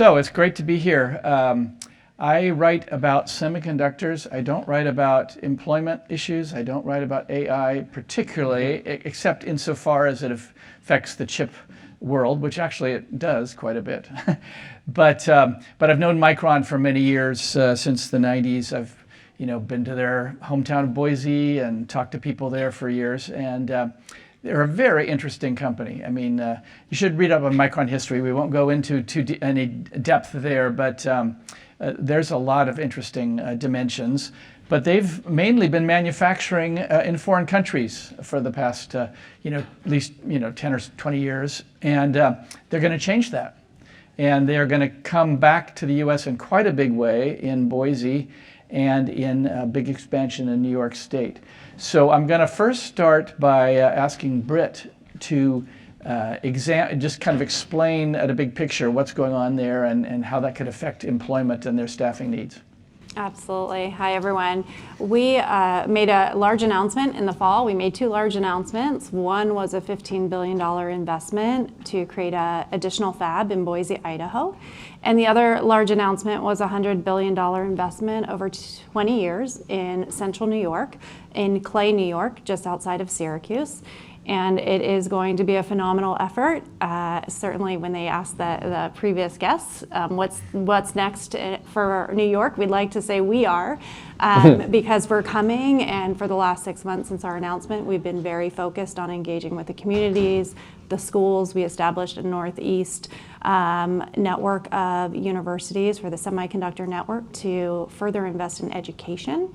So it's great to be here. I write about semiconductors. I don't write about employment issues. I don't write about AI particularly, except insofar as it affects the chip world, which actually it does quite a bit. But I've known Micron for many years, since the 90s. I've been to their hometown of Boise and talked to people there for years. And they're a very interesting company. I mean, you should read up on Micron history. We won't go into any depth there, but there's a lot of interesting dimensions. But they've mainly been manufacturing in foreign countries for the past, at least 10 or 20 years, and they're going to change that. And they're going to come back to the U.S. in quite a big way in Boise and in a big expansion in New York State. So I'm going to first start by asking Britt to just kind of explain at a big picture what's going on there and how that could affect employment and their staffing needs. Absolutely. Hi, everyone. We made a large announcement in the fall. We made two large announcements. One was a $15 billion investment to create an additional fab in Boise, Idaho. And the other large announcement was a $100 billion investment over 20 years in central New York, in Clay, New York, just outside of Syracuse. And it is going to be a phenomenal effort. Certainly when they asked the previous guests, what's next for New York, we'd like to say we are, because we're coming, and for the last 6 months since our announcement, we've been very focused on engaging with the communities, the schools. We established a Northeast network of universities for the semiconductor network to further invest in education.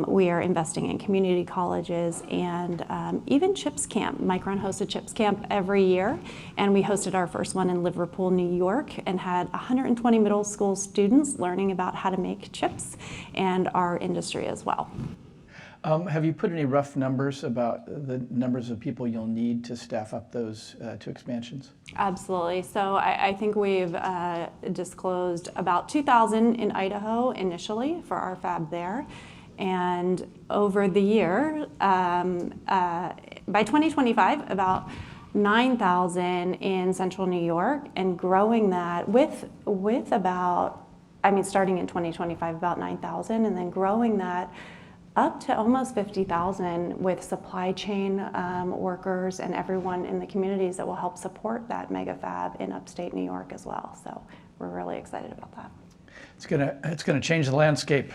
We are investing in community colleges and even CHIPS Camp. Micron hosts a CHIPS Camp every year, and we hosted our first one in Liverpool, New York, and had 120 middle school students learning about how to make chips and our industry as well. Have you put any rough numbers about the numbers of people you'll need to staff up those two expansions? Absolutely. So I think we've disclosed about 2,000 in Idaho initially for our fab there. And over the year, by 2025, about 9,000 in central New York, and growing that with about, starting in 2025, about 9,000, and then growing that up to almost 50,000 with supply chain workers and everyone in the communities that will help support that mega fab in upstate New York as well. So we're really excited about that. It's gonna change the landscape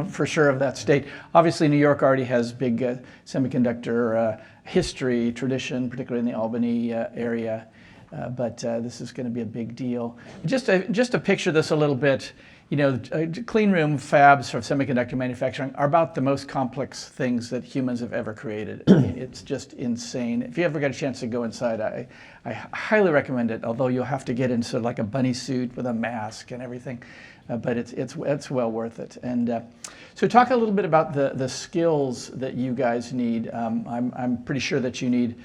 for sure of that state. Obviously, New York already has big semiconductor history, tradition, particularly in the Albany area. But this is going to be a big deal. Just to picture this a little bit, clean room fabs for semiconductor manufacturing are about the most complex things that humans have ever created. I mean, it's just insane. If you ever get a chance to go inside, I highly recommend it, although you'll have to get in sort of like a bunny suit with a mask and everything. But it's well worth it. And so talk a little bit about the skills that you guys need. I'm pretty sure that you need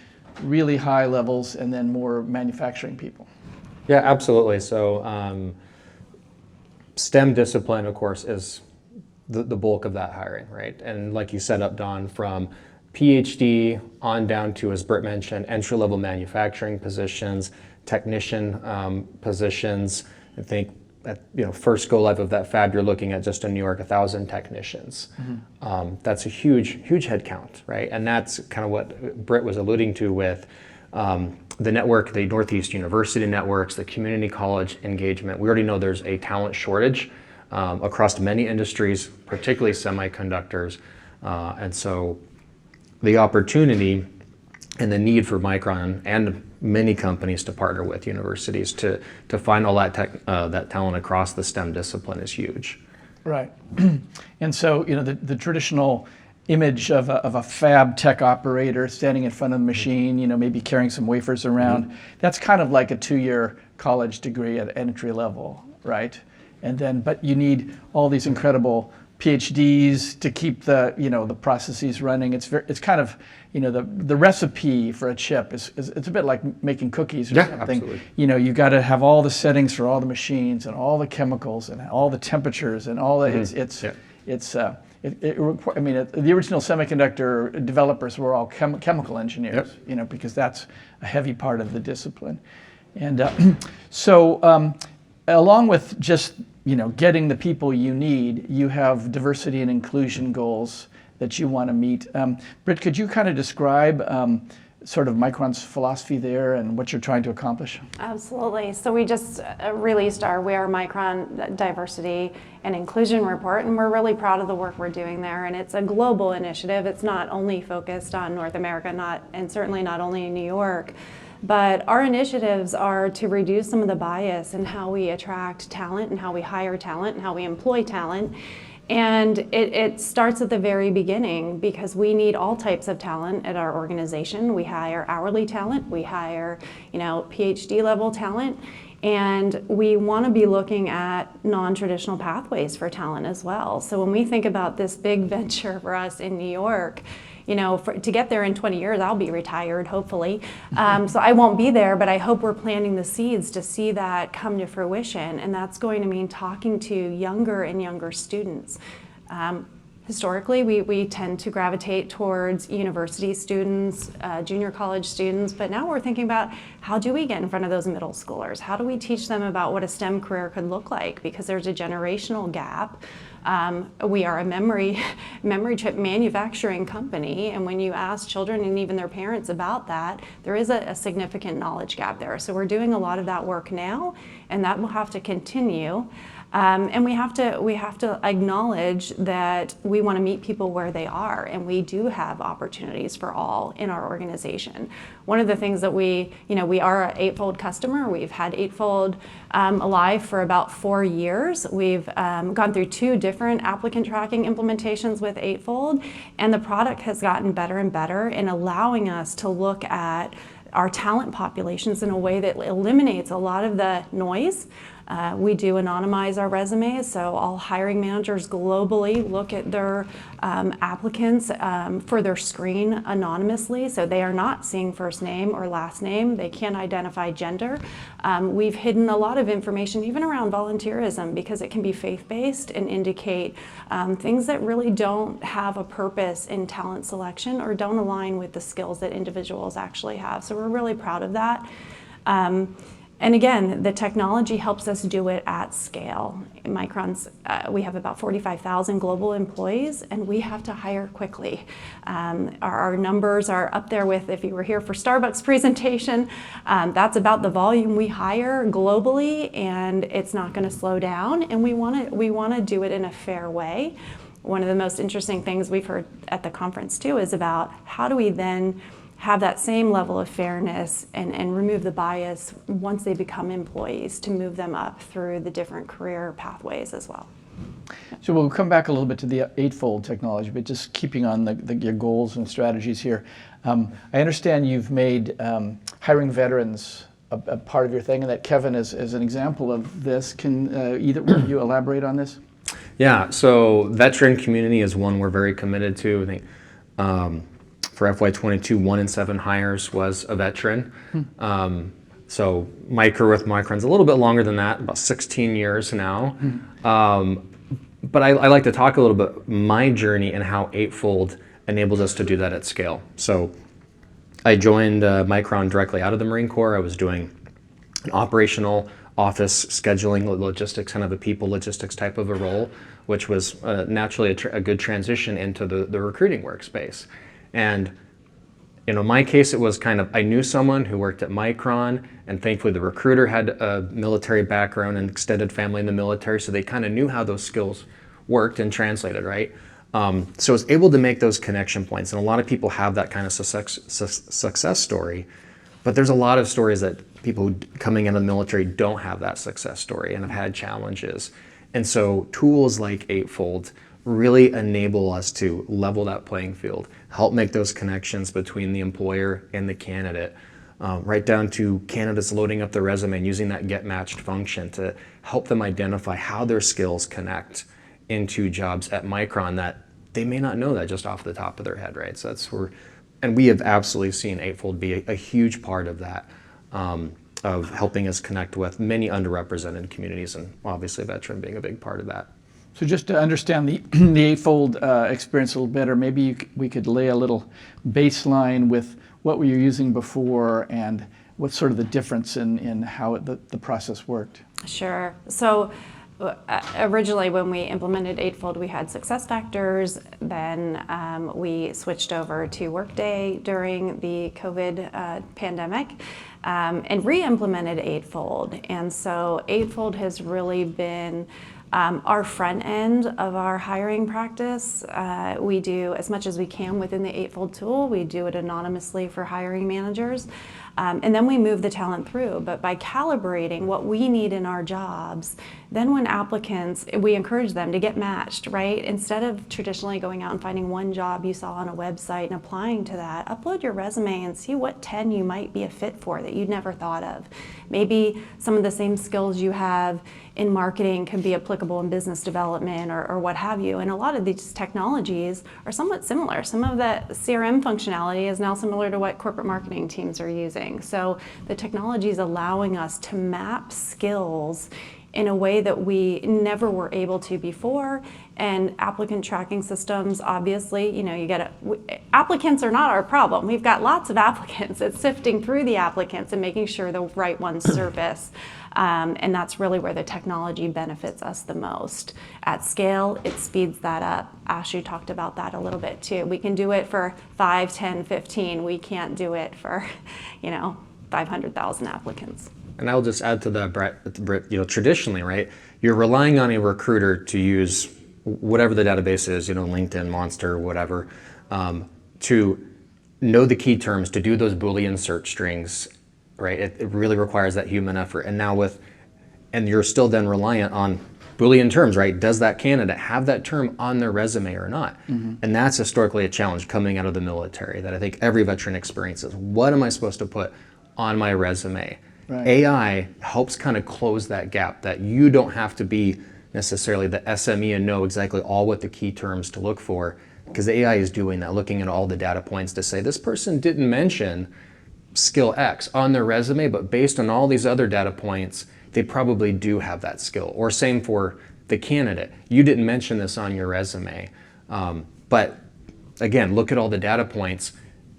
really high levels and then more manufacturing people. Yeah, absolutely. So STEM discipline, of course, is the bulk of that hiring, right? And like you set up, Don, from PhD on down to, as Britt mentioned, entry-level manufacturing positions, technician positions. I think at first go live of that fab, you're looking at just in New York 1,000 technicians. Mm-hmm. That's a huge head count, right? And that's kind of what Britt was alluding to with the network, the Northeast University networks, the community college engagement. We already know there's a talent shortage across many industries, particularly semiconductors, and so the opportunity and the need for Micron and many companies to partner with universities to find all that that talent across the STEM discipline is huge. Right. And so the traditional image of a fab tech operator standing in front of the machine, maybe carrying some wafers around, mm-hmm. That's kind of like a 2-year college degree at entry level, right? And then, but you need all these incredible PhDs to keep the processes running. It's kind of the recipe for a chip is it's a bit like making cookies or something. Absolutely. You got to have all the settings for all the machines and all the chemicals and all the temperatures and all the mm-hmm. The original semiconductor developers were all chemical engineers, because that's a heavy part of the discipline. And along with just getting the people you need, you have diversity and inclusion goals that you want to meet. Britt, could you kind of describe sort of Micron's philosophy there and what you're trying to accomplish? Absolutely. So we just released our We Are Micron Diversity and Inclusion Report, and we're really proud of the work we're doing there. And it's a global initiative. It's not only focused on North America, and certainly not only in New York, but our initiatives are to reduce some of the bias in how we attract talent and how we hire talent and how we employ talent. And it starts at the very beginning, because we need all types of talent at our organization. We hire hourly talent, we hire PhD level talent, and we want to be looking at non-traditional pathways for talent as well. So when we think about this big venture for us in New York, to get there in 20 years, I'll be retired, hopefully. So I won't be there, but I hope we're planting the seeds to see that come to fruition. And that's going to mean talking to younger and younger students. Historically, we tend to gravitate towards university students, junior college students, but now we're thinking about how do we get in front of those middle schoolers? How do we teach them about what a STEM career could look like? Because there's a generational gap. We are a memory chip manufacturing company, and when you ask children and even their parents about that, there is a significant knowledge gap there. So we're doing a lot of that work now, and that will have to continue. And we have to acknowledge that we want to meet people where they are, and we do have opportunities for all in our organization. One of the things that we are an Eightfold customer. We've had Eightfold alive for about 4 years. We've gone through 2 different applicant tracking implementations with Eightfold, and the product has gotten better and better in allowing us to look at our talent populations in a way that eliminates a lot of the noise. We do anonymize our resumes, so all hiring managers globally look at their applicants for their screen anonymously, so they are not seeing first name or last name. They can't identify gender. We've hidden a lot of information even around volunteerism, because it can be faith-based and indicate things that really don't have a purpose in talent selection or don't align with the skills that individuals actually have. So we're really proud of that. And again, the technology helps us do it at scale. Micron's, we have about 45,000 global employees, and we have to hire quickly. Our numbers are up there with, if you were here for Starbucks presentation, that's about the volume we hire globally, and it's not going to slow down. And we want to do it in a fair way. One of the most interesting things we've heard at the conference too is about how do we then have that same level of fairness and remove the bias once they become employees, to move them up through the different career pathways as well. So we'll come back a little bit to the Eightfold technology, but just keeping on your goals and strategies here. I understand you've made hiring veterans a part of your thing, and that Kevin is an example of this. Can either one of you elaborate on this? Yeah, so veteran community is one we're very committed to. I think for FY22, 1 in 7 hires was a veteran. So my career with Micron's a little bit longer than that, about 16 years now. But I like to talk a little bit my journey and how Eightfold enables us to do that at scale. So I joined Micron directly out of the Marine Corps. I was doing an operational office scheduling, logistics, kind of a people logistics type of a role, which was naturally a good transition into the recruiting workspace. And in my case, it was kind of, I knew someone who worked at Micron, and thankfully the recruiter had a military background and extended family in the military, so they kind of knew how those skills worked and translated, right? So I was able to make those connection points, and a lot of people have that kind of success story, but there's a lot of stories that people who coming into the military don't have that success story and have had challenges. And so tools like Eightfold really enable us to level that playing field, help make those connections between the employer and the candidate, right down to candidates loading up their resume and using that get matched function to help them identify how their skills connect into jobs at Micron that they may not know that just off the top of their head, right? So that's where, and we have absolutely seen Eightfold be a huge part of that, of helping us connect with many underrepresented communities, and obviously veteran being a big part of that. So just to understand the Eightfold experience a little better, maybe we could lay a little baseline with what were you using before and what's sort of the difference in how the process worked. Sure. So originally when we implemented Eightfold, we had success factors. Then we switched over to Workday during the COVID pandemic and re-implemented Eightfold. And so Eightfold has really been our front end of our hiring practice. We do as much as we can within the Eightfold tool. We do it anonymously for hiring managers. And then we move the talent through. But by calibrating what we need in our jobs, then when applicants, we encourage them to get matched, right? Instead of traditionally going out and finding one job you saw on a website and applying to that, upload your resume and see what 10 you might be a fit for that you'd never thought of. Maybe some of the same skills you have in marketing can be applicable in business development or what have you. And a lot of these technologies are somewhat similar. Some of the CRM functionality is now similar to what corporate marketing teams are using. So the technology is allowing us to map skills in a way that we never were able to before. And applicant tracking systems, obviously, applicants are not our problem. We've got lots of applicants. It's sifting through the applicants and making sure the right ones surface. And that's really where the technology benefits us the most. At scale, it speeds that up. Ashu talked about that a little bit too. We can do it for 5, 10, 15. We can't do it for, 500,000 applicants. And I'll just add to that, Britt, traditionally, right, you're relying on a recruiter to use whatever the database is, LinkedIn, Monster, whatever, to know the key terms, to do those Boolean search strings, right? It really requires that human effort. And now and you're still then reliant on Boolean terms, right? Does that candidate have that term on their resume or not? Mm-hmm. And that's historically a challenge coming out of the military that I think every veteran experiences. What am I supposed to put on my resume? Right. AI helps kind of close that gap, that you don't have to be necessarily the SME and know exactly all what the key terms to look for, because the AI is doing that, looking at all the data points to say this person didn't mention skill X on their resume, but based on all these other data points, they probably do have that skill. Or same for the candidate. You didn't mention this on your resume, but again, look at all the data points.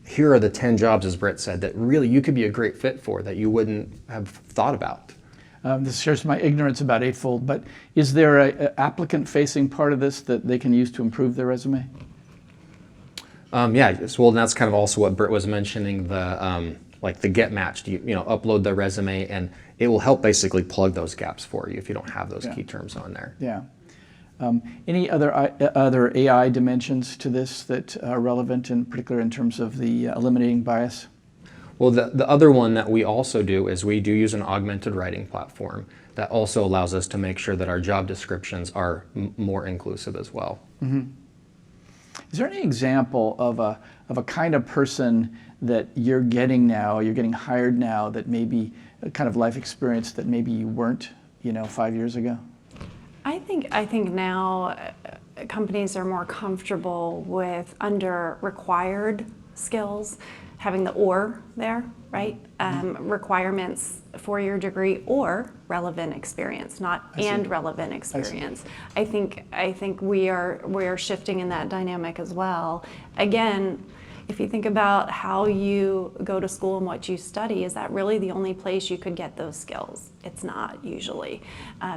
Here are the 10 jobs, as Britt said, that really you could be a great fit for that you wouldn't have thought about. This shows my ignorance about Eightfold, but is there an applicant-facing part of this that they can use to improve their resume? Yeah, well, that's kind of also what Britt was mentioning, the get matched. You upload the resume, and it will help basically plug those gaps for you if you don't have those key terms on there. Yeah. Any other AI dimensions to this that are relevant, in particular in terms of the eliminating bias? Well, the other one that we also do is we do use an augmented writing platform that also allows us to make sure that our job descriptions are more inclusive as well. Mm-hmm. Is there any example of a kind of person that you're getting hired now that maybe a kind of life experience that maybe you weren't, 5 years ago? I think now companies are more comfortable with under required skills, having the or there, right? Requirements, 4-year degree or relevant experience, not and relevant experience. I think we are shifting in that dynamic as well. Again, if you think about how you go to school and what you study, is that really the only place you could get those skills? It's not usually.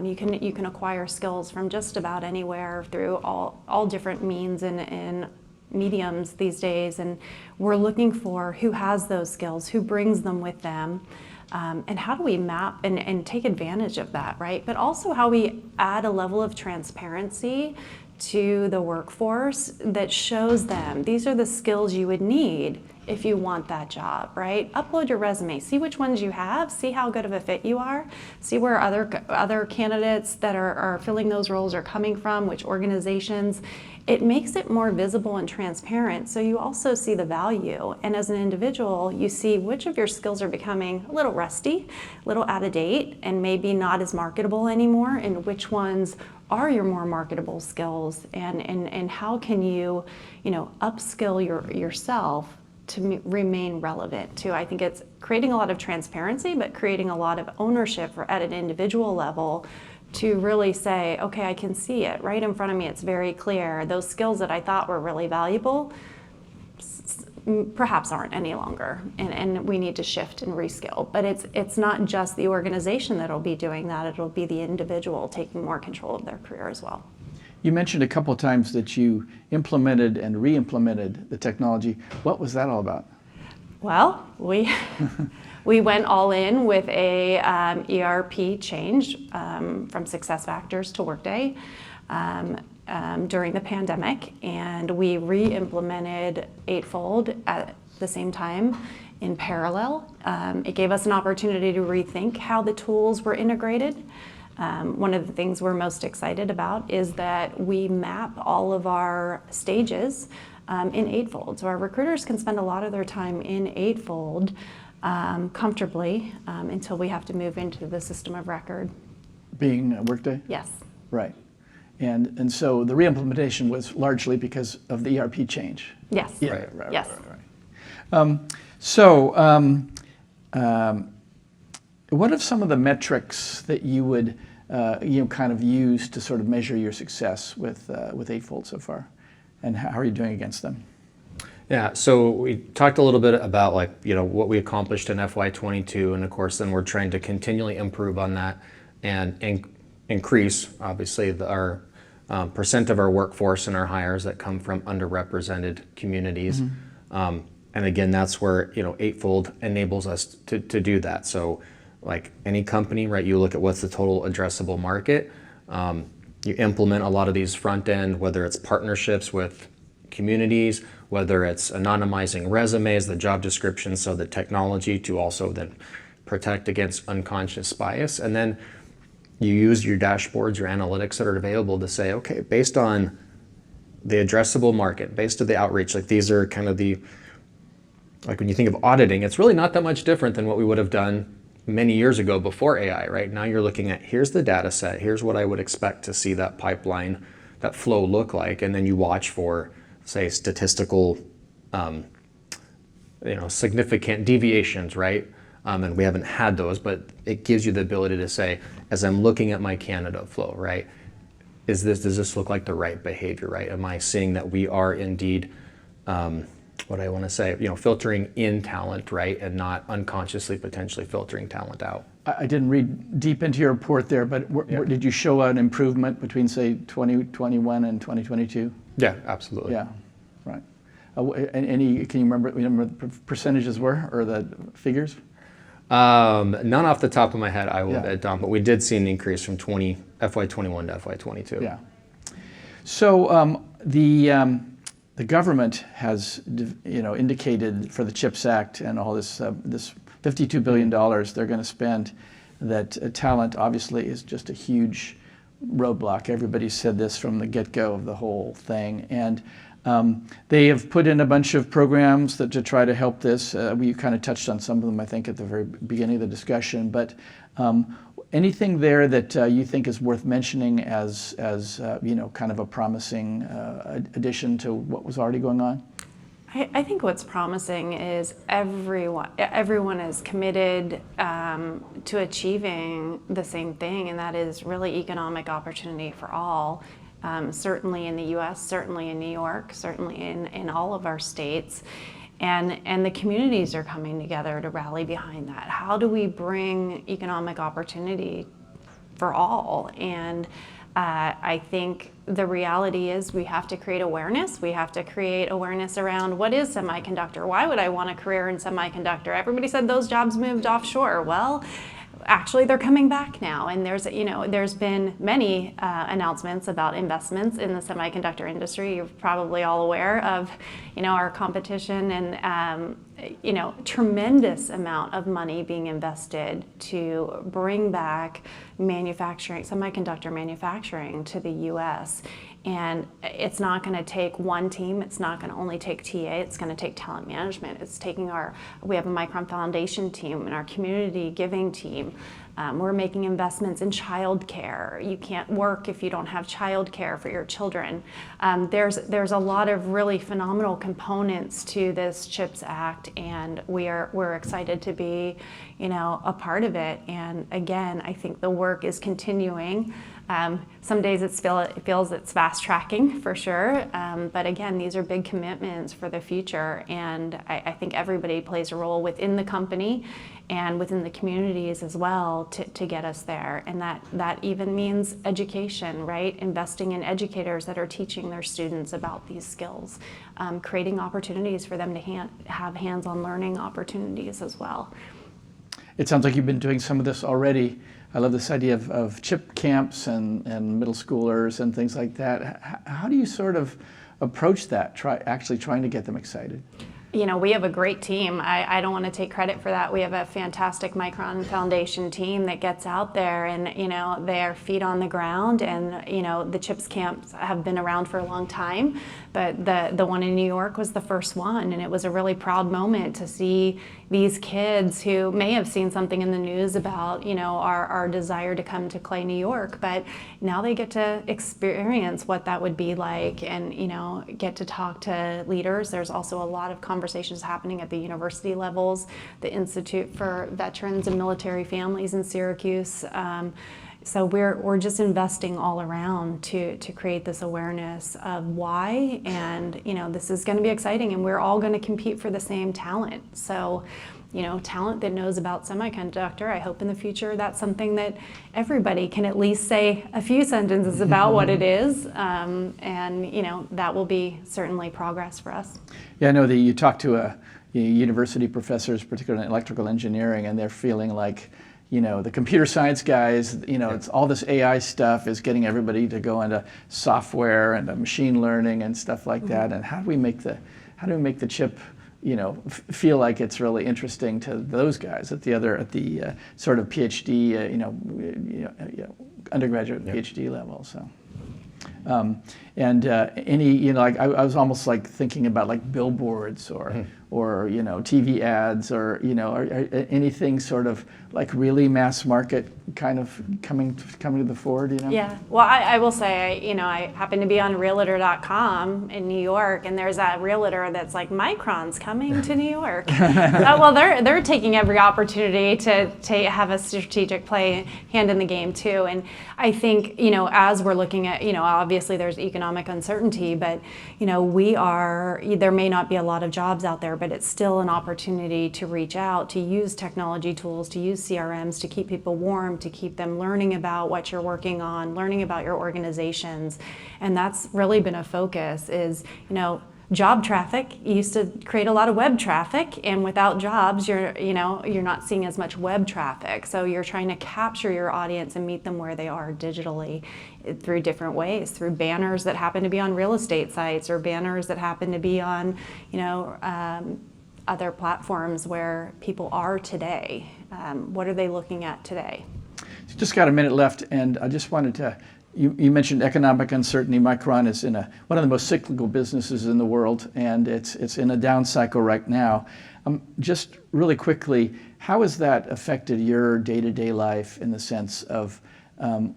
You can acquire skills from just about anywhere through all different means and mediums these days, and we're looking for who has those skills, who brings them with them, and how do we map and take advantage of that, right? But also how we add a level of transparency to the workforce that shows them these are the skills you would need if you want that job, right? Upload your resume, see which ones you have, see how good of a fit you are, see where other candidates that are filling those roles are coming from, which organizations. It makes it more visible and transparent, so you also see the value. And as an individual, you see which of your skills are becoming a little rusty, a little out of date, and maybe not as marketable anymore, and which ones are your more marketable skills, and how can you upskill yourself to remain relevant too. I think it's creating a lot of transparency, but creating a lot of ownership at an individual level to really say, okay, I can see it right in front of me. It's very clear. Those skills that I thought were really valuable, perhaps aren't any longer, and we need to shift and reskill. But it's not just the organization that'll be doing that, it'll be the individual taking more control of their career as well. You mentioned a couple of times that you implemented and re-implemented the technology. What was that all about? Well, we went all in with a ERP change from SuccessFactors to Workday during the pandemic, and we re-implemented Eightfold at the same time in parallel. It gave us an opportunity to rethink how the tools were integrated. One of the things we're most excited about is that we map all of our stages in Eightfold. So our recruiters can spend a lot of their time in Eightfold comfortably until we have to move into the system of record. Being Workday? Yes. Right. And so the re-implementation was largely because of the ERP change? Yes. Yeah, Right. Yes. What are some of the metrics that you would kind of use to sort of measure your success with Eightfold so far? And how are you doing against them? Yeah, so we talked a little bit about what we accomplished in FY22, and of course then we're trying to continually improve on that and increase obviously our percent of our workforce and our hires that come from underrepresented communities. And again, that's where Eightfold enables us to do that. So like any company, right, you look at what's the total addressable market. You implement a lot of these front end, whether it's partnerships with communities, whether it's anonymizing resumes, the job descriptions, so the technology to also then protect against unconscious bias. And then you use your dashboards, your analytics that are available to say, okay, based on the addressable market, based on the outreach, like these are kind of like when you think of auditing, it's really not that much different than what we would have done many years ago before AI, right? Now you're looking at, here's the data set, here's what I would expect to see that pipeline, that flow look like, and then you watch for, say, statistical, significant deviations, right? And we haven't had those, but it gives you the ability to say, as I'm looking at my candidate flow, right? Does this look like the right behavior, right? Am I seeing that we are indeed, what I want to say, filtering in talent, right? And not unconsciously potentially filtering talent out. I didn't read deep into your report there, but did you show an improvement between, say, 2021 and 2022? Yeah, absolutely. Yeah, right. Can you remember what the percentages were, or the figures? None off the top of my head, I will Yeah. bet, Don, but we did see an increase from FY21 to FY22. Yeah. So the government has, indicated for the CHIPS Act and all this $52 billion they're going to spend, that talent obviously is just a huge roadblock. Everybody said this from the get-go of the whole thing, and they have put in a bunch of programs to try to help this. We kind of touched on some of them, I think, at the very beginning of the discussion. But anything there that you think is worth mentioning as kind of a promising addition to what was already going on? I think what's promising is everyone is committed to achieving the same thing, and that is really economic opportunity for all. Certainly in the U.S., certainly in New York, certainly in all of our states. And the communities are coming together to rally behind that. How do we bring economic opportunity for all? And I think the reality is we have to create awareness. We have to create awareness around what is semiconductor. Why would I want a career in semiconductor? Everybody said those jobs moved offshore. Well, actually, they're coming back now, and there's been many announcements about investments in the semiconductor industry. You're probably all aware of, our competition and tremendous amount of money being invested to bring back semiconductor manufacturing to the U.S. And it's not going to take one team. It's not going to only take TA. It's going to take talent management. It's taking we have a Micron Foundation team and our community giving team. We're making investments in childcare. You can't work if you don't have childcare for your children. There's a lot of really phenomenal components to this CHIPS Act, and we're excited to be, a part of it. And again, I think the work is continuing. Some days it feels it's fast tracking for sure, but again, these are big commitments for the future, and I think everybody plays a role within the company and within the communities as well to get us there. And that even means education, right? Investing in educators that are teaching their students about these skills, creating opportunities for them to have hands-on learning opportunities as well. It sounds like you've been doing some of this already. I love this idea of chip camps and middle schoolers and things like that. How do you sort of approach that, actually trying to get them excited? You know, we have a great team. I don't want to take credit for that. We have a fantastic Micron Foundation team that gets out there, and, you know, they're feet on the ground, and, you know, the CHIPS camps have been around for a long time, but the one in New York was the first one, and it was a really proud moment to see these kids who may have seen something in the news about, you know, our desire to come to Clay, New York, but now they get to experience what that would be like, and, you know, get to talk to leaders. There's also a lot of conversations happening at the university levels, the Institute for Veterans and Military Families in Syracuse. So we're just investing all around to create this awareness of why, and, you know, this is going to be exciting, and we're all going to compete for the same talent. So, you know, talent that knows about semiconductor, I hope in the future that's something that everybody can at least say a few sentences about what it is, and, you know, that will be certainly progress for us. Yeah, I know that you talk to university professors, particularly in electrical engineering, and they're feeling like, you know, the computer science guys, you know, it's all this AI stuff is getting everybody to go into software and machine learning and stuff like that. And how do we make the chip, you know, feel like it's really interesting to those guys at the sort of PhD, undergraduate PhD level. So. Any, you know, like I was almost like thinking about like billboards or you know, TV ads, or, you know, or anything sort of like really mass market kind of coming to the fore, you know? Yeah, well, I will say, you know, I happen to be on Realtor.com in New York, and there's that realtor that's like, Micron's coming to New York. Well, they're taking every opportunity to have a strategic hand in the game too. And I think, you know, as we're looking at, you know, obviously there's economic uncertainty, but, you know, there may not be a lot of jobs out there, but it's still an opportunity to reach out, to use technology tools, to use CRMs, to keep people warm, to keep them learning about what you're working on, learning about your organizations. And that's really been a focus is, you know, job traffic used to create a lot of web traffic, and without jobs, you're not seeing as much web traffic. So you're trying to capture your audience and meet them where they are digitally through different ways, through banners that happen to be on real estate sites, or banners that happen to be on, you know, other platforms where people are today. What are they looking at today? Just got a minute left, and I just wanted to, you mentioned economic uncertainty. Micron is in one of the most cyclical businesses in the world, and it's in a down cycle right now. Just really quickly, how has that affected your day-to-day life in the sense of,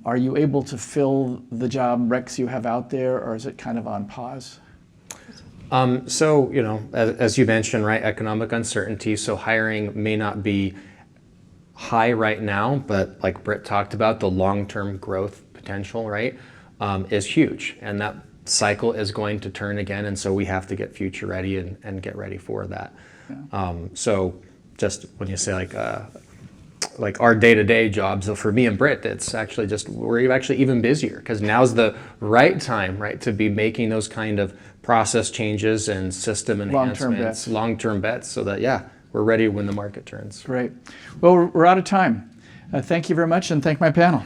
are you able to fill the job recs you have out there, or is it kind of on pause? So, you know, as you mentioned, right, economic uncertainty, so hiring may not be high right now, but like Britt talked about, the long-term growth potential, right, is huge. And that cycle is going to turn again, and so we have to get future ready and get ready for that. Yeah. So just when you say like our day-to-day jobs, so for me and Britt, it's actually we're actually even busier, because now's the right time, right, to be making those kind of process changes and system enhancements, long-term bets, so that, yeah, we're ready when the market turns. Great. Well, we're out of time. Thank you very much, and thank my panel.